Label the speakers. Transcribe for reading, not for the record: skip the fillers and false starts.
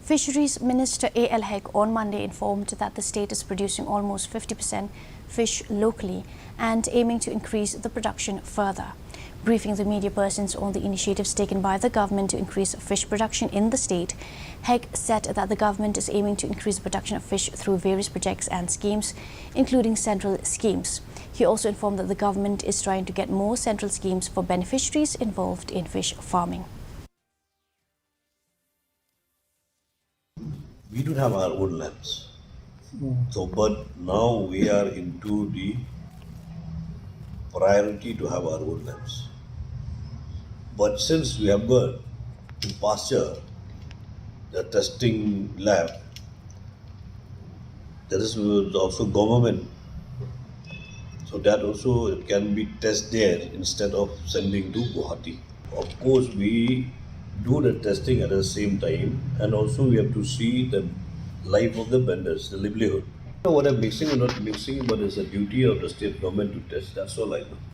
Speaker 1: Fisheries Minister A.L. Hek on Monday informed that the state is producing almost 50% fish locally and aiming to increase the production further. Briefing the media persons on the initiatives taken by the government to increase fish production in the state, Hek said that the government is aiming to increase the production of fish through various projects and schemes, including central schemes. He also informed that the government is trying to get more central schemes for beneficiaries involved in fish farming.
Speaker 2: We don't have our own labs. So, but now we are into the priority to have our own labs. But since we have got in pasture the testing lab, there is also government. So that also it can be test there instead of sending to Guwahati. Of course, we do the testing at the same time, and also we have to see the life of the vendors, the livelihood. Whether mixing or not mixing, but it's a duty of the state government to test. That's all I know.